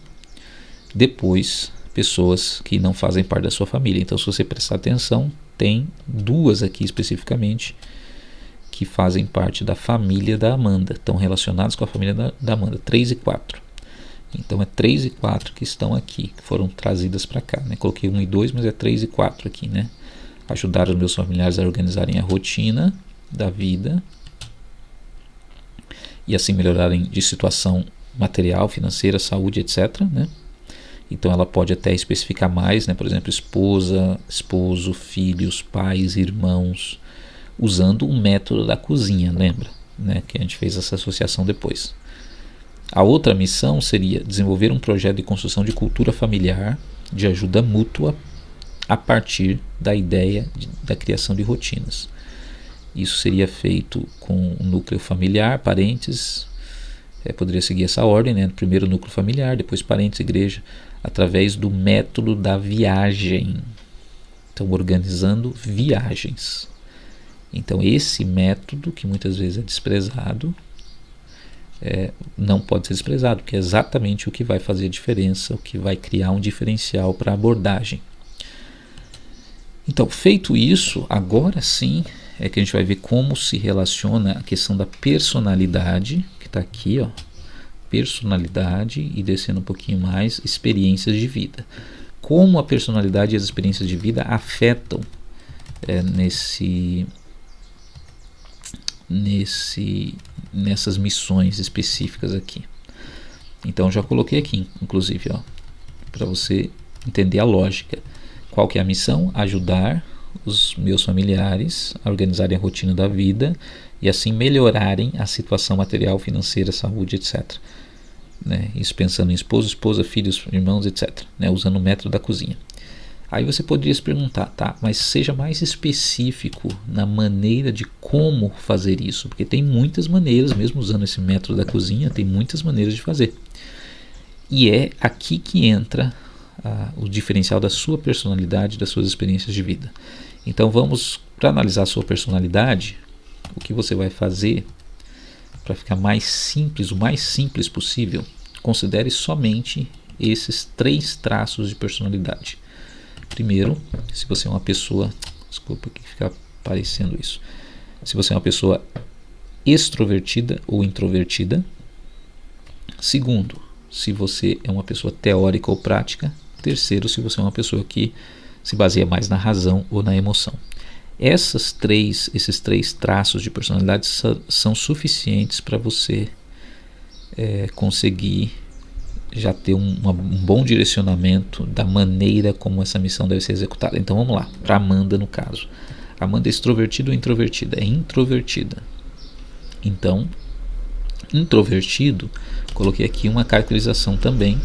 depois pessoas que não fazem parte da sua família. Então, se você prestar atenção, tem 2 aqui especificamente que fazem parte da família da Amanda, estão relacionados com a família da Amanda, 3 e 4. Então é 3 e 4 que estão aqui, que foram trazidas para cá, né? Coloquei 1 e 2, mas é 3 e 4 aqui, né? Ajudar os meus familiares a organizarem a rotina da vida e assim melhorarem de situação material, financeira, saúde, etc., né? Então ela pode até especificar mais, né? Por exemplo, esposa, esposo, filhos, pais, irmãos, usando o método da cozinha, lembra? Né? Que a gente fez essa associação depois. A outra missão seria desenvolver um projeto de construção de cultura familiar, de ajuda mútua, a partir da ideia da criação de rotinas. Isso seria feito com o núcleo familiar, parentes, poderia seguir essa ordem, né? Primeiro o núcleo familiar, depois parentes, igreja, através do método da viagem. Então, organizando viagens. Então, esse método, que muitas vezes é desprezado, não pode ser desprezado, porque é exatamente o que vai fazer a diferença, o que vai criar um diferencial para a abordagem. Então, feito isso, agora sim é que a gente vai ver como se relaciona a questão da personalidade, que está aqui, ó, personalidade, e descendo um pouquinho mais, experiências de vida. Como a personalidade e as experiências de vida afetam nessas missões específicas aqui. Então já coloquei aqui, inclusive, para você entender a lógica. Qual que é a missão? Ajudar os meus familiares a organizarem a rotina da vida e assim melhorarem a situação material, financeira, saúde, etc. Né? Isso pensando em esposo, esposa, filhos, irmãos, etc. Né? Usando o método da cozinha. Aí você poderia se perguntar, tá, mas seja mais específico na maneira de como fazer isso, porque tem muitas maneiras, mesmo usando esse método da cozinha, tem muitas maneiras de fazer. E é aqui que entra o diferencial da sua personalidade, das suas experiências de vida. Então vamos, para analisar a sua personalidade, o que você vai fazer para ficar mais simples, o mais simples possível, considere somente esses 3 traços de personalidade. Primeiro, se você é uma pessoa, desculpa que fica aparecendo isso, se você é uma pessoa extrovertida ou introvertida. Segundo, se você é uma pessoa teórica ou prática. Terceiro, se você é uma pessoa que se baseia mais na razão ou na emoção. Esses 3 traços de personalidade são suficientes para você conseguir já ter um bom direcionamento da maneira como essa missão deve ser executada. Então vamos lá, para Amanda no caso. Amanda é extrovertida ou introvertida? É introvertida. Então Introvertido, coloquei aqui uma caracterização também.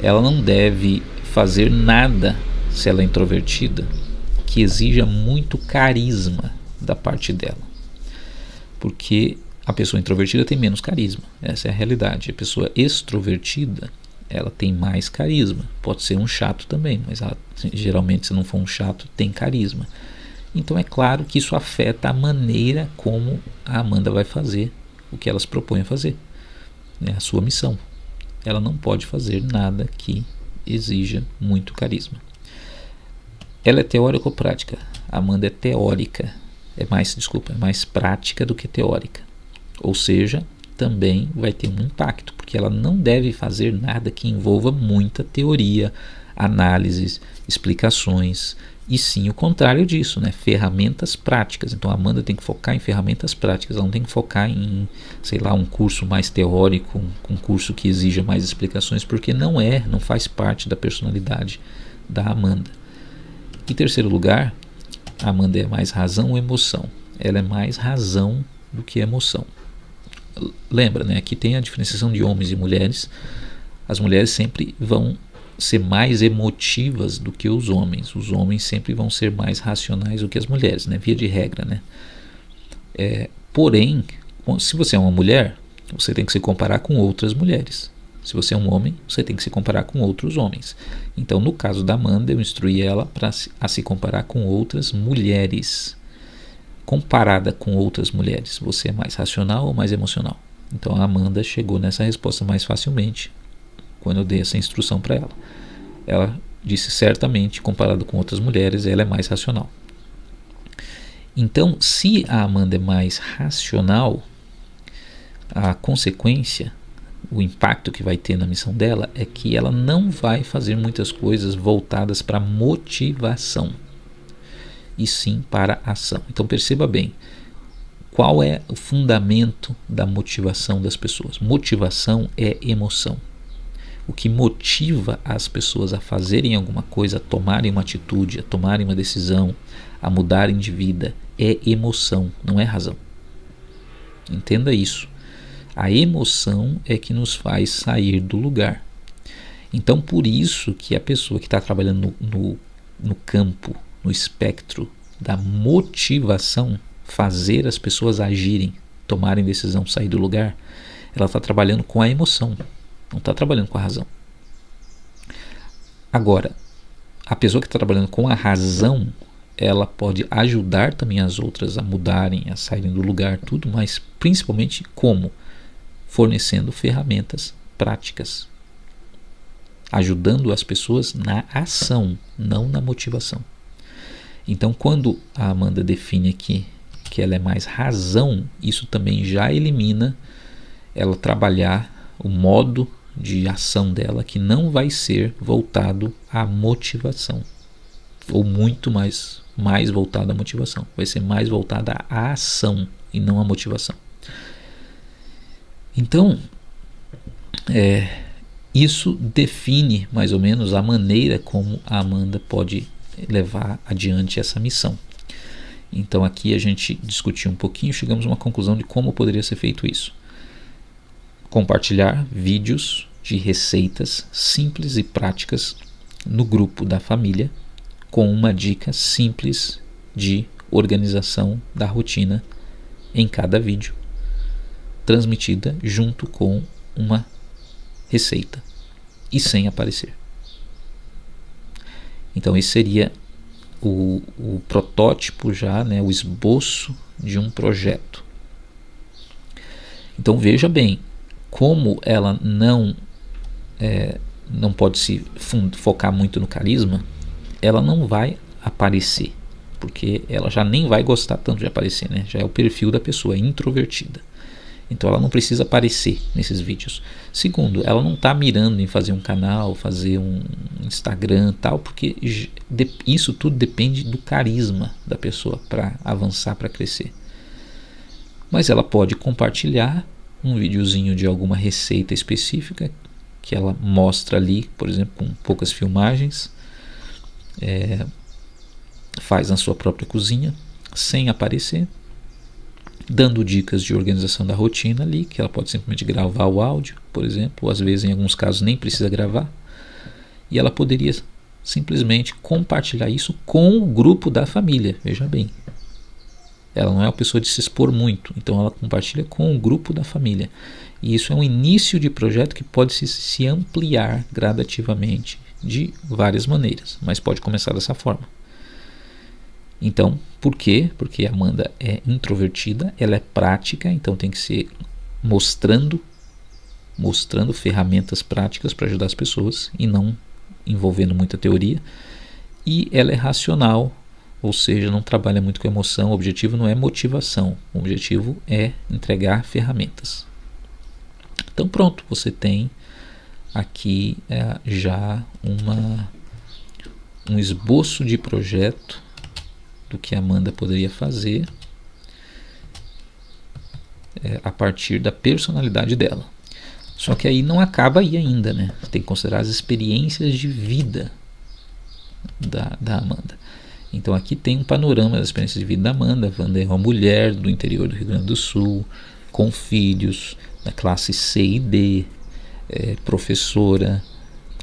Ela não deve fazer nada, se ela é introvertida, que exija muito carisma da parte dela. Porque a pessoa introvertida tem menos carisma, essa é a realidade. A pessoa extrovertida, ela tem mais carisma. Pode ser um chato também, mas ela, geralmente, se não for um chato, tem carisma. Então é claro que isso afeta a maneira como a Amanda vai fazer o que ela se propõe a fazer, né? A sua missão. Ela não pode fazer nada que exija muito carisma. Ela é teórica ou prática? A Amanda é teórica. É mais prática do que teórica. Ou seja, também vai ter um impacto, porque ela não deve fazer nada que envolva muita teoria, análises, explicações, e sim o contrário disso, né? Ferramentas práticas. Então a Amanda tem que focar em ferramentas práticas, ela não tem que focar em, sei lá, um curso mais teórico, um curso que exija mais explicações, porque não faz parte da personalidade da Amanda. Em terceiro lugar, a Amanda é mais razão ou emoção? Ela é mais razão do que emoção. Lembra, né? Aqui tem a diferenciação de homens e mulheres. As mulheres sempre vão ser mais emotivas do que os homens. Os homens sempre vão ser mais racionais do que as mulheres, né? Via de regra, né? Porém, se você é uma mulher, você tem que se comparar com outras mulheres. Se você é um homem, você tem que se comparar com outros homens. Então, no caso da Amanda, eu instruí ela a se comparar com outras mulheres. Comparada com outras mulheres, você é mais racional ou mais emocional? Então a Amanda chegou nessa resposta mais facilmente quando eu dei essa instrução para ela. Ela disse certamente, comparado com outras mulheres, ela é mais racional. Então, se a Amanda é mais racional, a consequência, o impacto que vai ter na missão dela é que ela não vai fazer muitas coisas voltadas para motivação, e sim para a ação. Então perceba bem, qual é o fundamento da motivação das pessoas? Motivação é emoção. O que motiva as pessoas a fazerem alguma coisa, a tomarem uma atitude, a tomarem uma decisão, a mudarem de vida, é emoção, não é razão. Entenda isso. A emoção é que nos faz sair do lugar. Então por isso que a pessoa que está trabalhando no campo, no espectro da motivação, fazer as pessoas agirem, tomarem decisão, sair do lugar, ela está trabalhando com a emoção, não está trabalhando com a razão. Agora, a pessoa que está trabalhando com a razão, ela pode ajudar também as outras a mudarem, a saírem do lugar, tudo, mas principalmente como? Fornecendo ferramentas práticas, ajudando as pessoas na ação, não na motivação. Então, quando a Amanda define aqui que ela é mais razão, isso também já elimina ela trabalhar o modo de ação dela, que não vai ser voltado à motivação, ou muito mais voltado à motivação, vai ser mais voltada à ação e não à motivação. Então, isso define mais ou menos a maneira como a Amanda pode levar adiante essa missão. Então aqui a gente discutiu um pouquinho, chegamos a uma conclusão de como poderia ser feito isso. Compartilhar vídeos de receitas simples e práticas no grupo da família, com uma dica simples de organização da rotina em cada vídeo, transmitida junto com uma receita e sem aparecer. Então esse seria o protótipo já, né, o esboço de um projeto. Então veja bem, como ela não pode se focar muito no carisma, ela não vai aparecer, porque ela já nem vai gostar tanto de aparecer, né? Já é o perfil da pessoa introvertida. Então ela não precisa aparecer nesses vídeos. Segundo, ela não está mirando em fazer um canal, fazer um Instagram, tal, porque isso tudo depende do carisma da pessoa para avançar, para crescer. Mas ela pode compartilhar um videozinho de alguma receita específica que ela mostra ali, por exemplo, com poucas filmagens, faz na sua própria cozinha, sem aparecer. dando dicas de organização da rotina ali, que ela pode simplesmente gravar o áudio, por exemplo, ou às vezes em alguns casos nem precisa gravar, e ela poderia simplesmente compartilhar isso com o grupo da família. Veja bem, ela não é uma pessoa de se expor muito, então ela compartilha com o grupo da família. E isso é um início de projeto que pode se ampliar gradativamente de várias maneiras, mas pode começar dessa forma. Então, por quê? Porque a Amanda é introvertida, ela é prática, então tem que ser mostrando ferramentas práticas para ajudar as pessoas e não envolvendo muita teoria. E ela é racional, ou seja, não trabalha muito com emoção. O objetivo não é motivação, o objetivo é entregar ferramentas. Então pronto, você tem aqui já um esboço de projeto do que a Amanda poderia fazer a partir da personalidade dela. Só que aí não acaba aí ainda, né? Tem que considerar as experiências de vida da Amanda. Então aqui tem um panorama das experiências de vida da Amanda. A Amanda é uma mulher do interior do Rio Grande do Sul, com filhos da classe C e D, professora,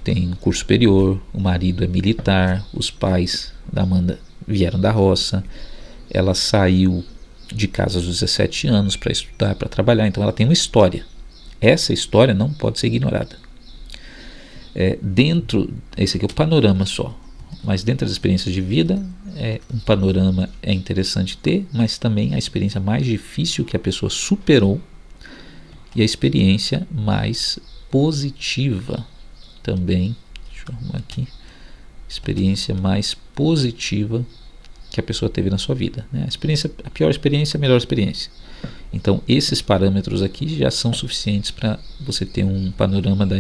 tem curso superior, o marido é militar, os pais da Amanda vieram da roça, ela saiu de casa aos 17 anos para estudar, para trabalhar, então ela tem uma história. Essa história não pode ser ignorada. Esse aqui é o panorama só, mas dentro das experiências de vida, um panorama é interessante ter, mas também a experiência mais difícil que a pessoa superou e a experiência mais positiva também. Deixa eu arrumar aqui. Experiência mais positiva que a pessoa teve na sua vida, né? A pior experiência, a melhor experiência. Então esses parâmetros aqui já são suficientes para você ter um panorama da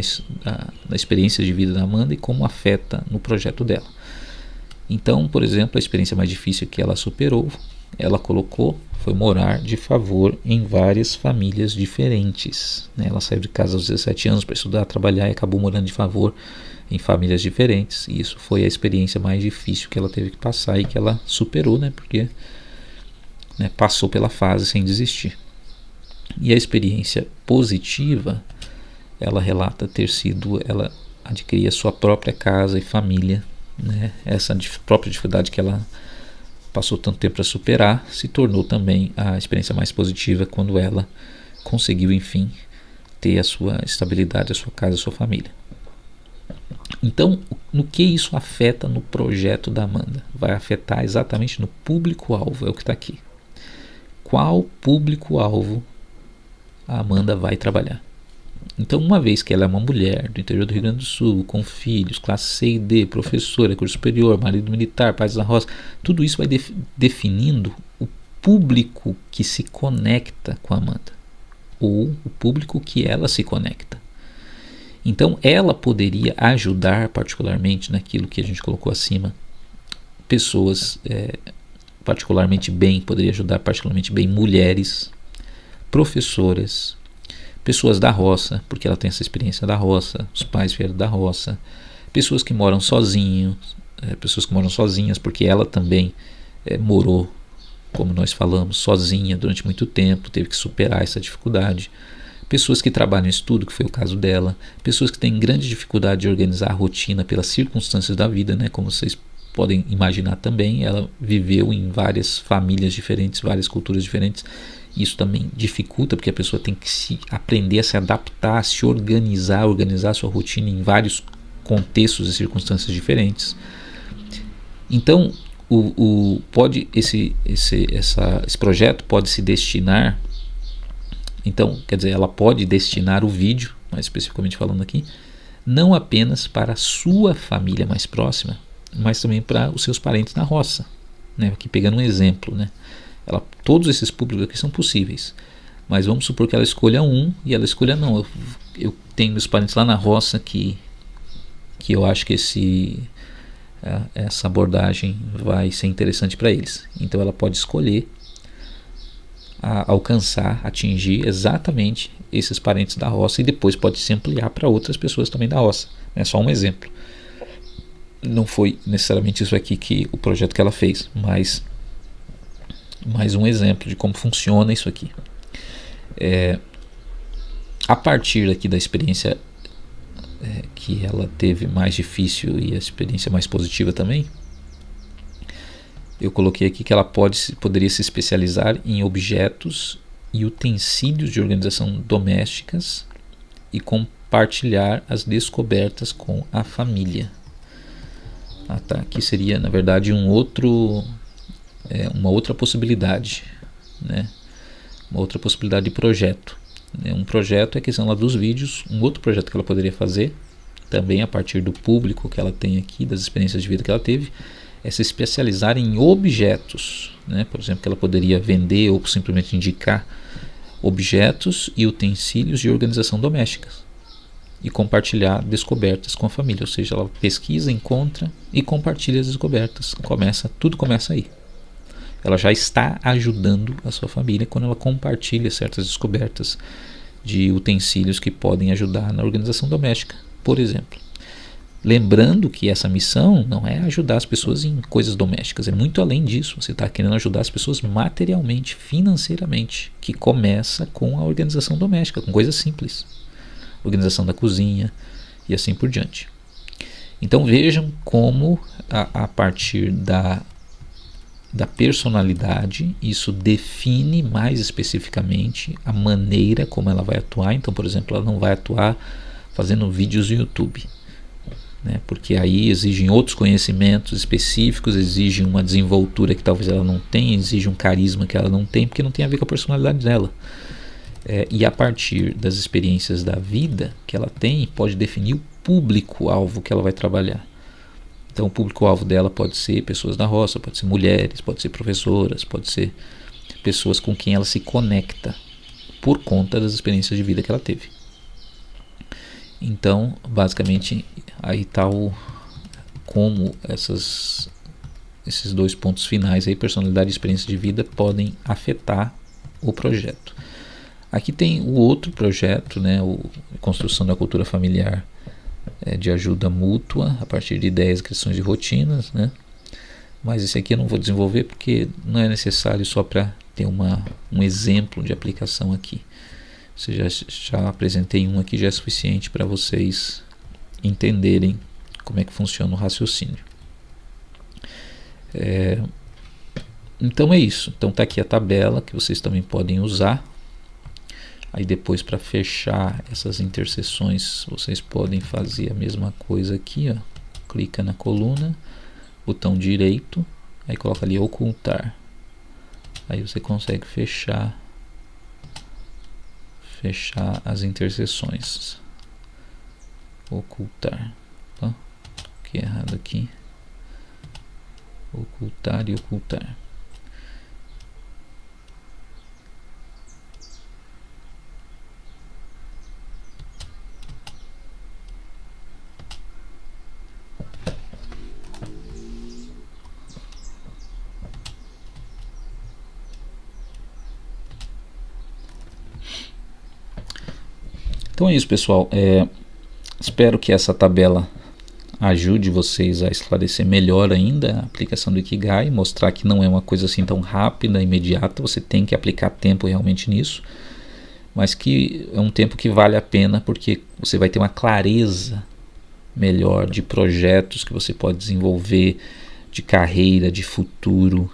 experiência de vida da Amanda e como afeta no projeto dela. Então, por exemplo, a experiência mais difícil que ela superou, ela foi morar de favor em várias famílias diferentes, né? Ela saiu de casa aos 17 anos para estudar, trabalhar e acabou morando de favor em famílias diferentes. E isso foi a experiência mais difícil que ela teve que passar e que ela superou, né? Porque passou pela fase sem desistir. E a experiência positiva, ela relata ela adquirir a sua própria casa e família, né? Essa própria dificuldade que ela passou tanto tempo para superar se tornou também a experiência mais positiva quando ela conseguiu, enfim, ter a sua estabilidade, a sua casa, a sua família. Então, no que isso afeta no projeto da Amanda? Vai afetar exatamente no público-alvo, é o que está aqui. Qual público-alvo a Amanda vai trabalhar? Então, uma vez que ela é uma mulher do interior do Rio Grande do Sul, com filhos, classe C e D, professora, curso superior, marido militar, pais da roça, tudo isso vai definindo o público que se conecta com a Amanda, ou o público que ela se conecta. Então, ela poderia ajudar particularmente naquilo que a gente colocou acima, pessoas particularmente bem, poderia ajudar particularmente bem mulheres, professoras, pessoas da roça, porque ela tem essa experiência da roça, os pais vieram da roça, pessoas que moram sozinhos, pessoas que moram sozinhas, porque ela também morou, como nós falamos, sozinha durante muito tempo, teve que superar essa dificuldade. Pessoas que trabalham em estudo, que foi o caso dela, pessoas que têm grande dificuldade de organizar a rotina pelas circunstâncias da vida, né? Como vocês podem imaginar também, ela viveu em várias famílias diferentes, várias culturas diferentes. Isso também dificulta, porque a pessoa tem que aprender a se adaptar, a se organizar a sua rotina em vários contextos e circunstâncias diferentes. Então, esse projeto pode se destinar, então, quer dizer, ela pode destinar o vídeo, mais especificamente falando aqui, não apenas para a sua família mais próxima, mas também para os seus parentes na roça, né? Aqui pegando um exemplo, né? Todos esses públicos aqui são possíveis, mas vamos supor que ela escolha um e ela escolha não, eu tenho meus parentes lá na roça que eu acho que essa abordagem vai ser interessante para eles. Então ela pode escolher alcançar, atingir exatamente esses parentes da roça e depois pode se ampliar para outras pessoas também da roça. É só um exemplo. Não foi necessariamente isso aqui que o projeto que ela fez, mas mais um exemplo de como funciona isso aqui. A partir aqui da experiência que ela teve mais difícil e a experiência mais positiva também, eu coloquei aqui que ela poderia se especializar em objetos e utensílios de organização domésticas e compartilhar as descobertas com a família. Tá. Aqui seria, na verdade, uma outra possibilidade, né? Uma outra possibilidade de projeto. Um projeto é a questão lá dos vídeos. Um outro projeto que ela poderia fazer, também a partir do público que ela tem aqui, das experiências de vida que ela teve, é se especializar em objetos, né? Por exemplo, que ela poderia vender ou simplesmente indicar objetos e utensílios de organização doméstica e compartilhar descobertas com a família. Ou seja, ela pesquisa, encontra e compartilha as descobertas. Tudo começa aí. Ela já está ajudando a sua família quando ela compartilha certas descobertas de utensílios que podem ajudar na organização doméstica, por exemplo. Lembrando que essa missão não é ajudar as pessoas em coisas domésticas, é muito além disso. Você está querendo ajudar as pessoas materialmente, financeiramente, que começa com a organização doméstica, com coisas simples. Organização da cozinha e assim por diante. Então vejam como a partir da personalidade, isso define mais especificamente a maneira como ela vai atuar. Então, por exemplo, ela não vai atuar fazendo vídeos no YouTube, né? Porque aí exigem outros conhecimentos específicos, exigem uma desenvoltura que talvez ela não tenha, exige um carisma que ela não tem, porque não tem a ver com a personalidade dela. E a partir das experiências da vida que ela tem, pode definir o público-alvo que ela vai trabalhar. Então o público-alvo dela pode ser pessoas da roça, pode ser mulheres, pode ser professoras, pode ser pessoas com quem ela se conecta por conta das experiências de vida que ela teve. Então, basicamente, aí está como esses dois pontos finais, aí, personalidade e experiência de vida, podem afetar o projeto. Aqui tem o outro projeto, né, construção da cultura familiar de ajuda mútua a partir de ideias, questões e rotinas, né? Mas esse aqui eu não vou desenvolver porque não é necessário, só para ter um exemplo de aplicação aqui. Já apresentei um aqui, já é suficiente para vocês entenderem como é que funciona o raciocínio. Então é isso. Então está aqui a tabela que vocês também podem usar. Aí depois, para fechar essas interseções, vocês podem fazer a mesma coisa aqui, ó. Clica na coluna, botão direito, aí coloca ali ocultar. Aí você consegue fechar as interseções. Ocultar. Opa, que errado aqui. Ocultar e ocultar. Então é isso, pessoal. Espero que essa tabela ajude vocês a esclarecer melhor ainda a aplicação do Ikigai, mostrar que não é uma coisa assim tão rápida, imediata, você tem que aplicar tempo realmente nisso, mas que é um tempo que vale a pena porque você vai ter uma clareza melhor de projetos que você pode desenvolver, de carreira, de futuro,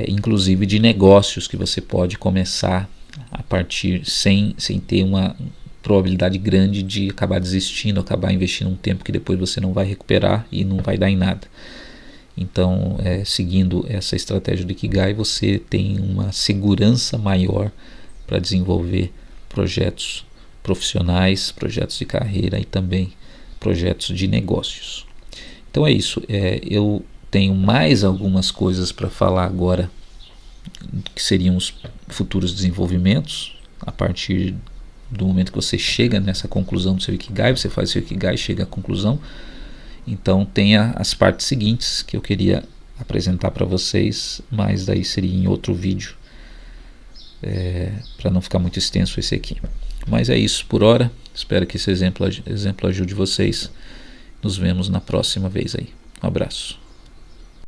inclusive de negócios que você pode começar a partir sem ter uma probabilidade grande de acabar desistindo, acabar investindo um tempo que depois você não vai recuperar e não vai dar em nada. Então, seguindo essa estratégia do Ikigai, você tem uma segurança maior para desenvolver projetos profissionais, projetos de carreira e também projetos de negócios. Então é isso. Eu tenho mais algumas coisas para falar agora, que seriam os futuros desenvolvimentos a partir do momento que você chega nessa conclusão do seu Ikigai, você faz o seu Ikigai e chega à conclusão. Então tem as partes seguintes que eu queria apresentar para vocês, mas daí seria em outro vídeo, para não ficar muito extenso esse aqui. Mas é isso por hora. Espero que esse exemplo ajude vocês. Nos vemos na próxima vez aí. Um abraço.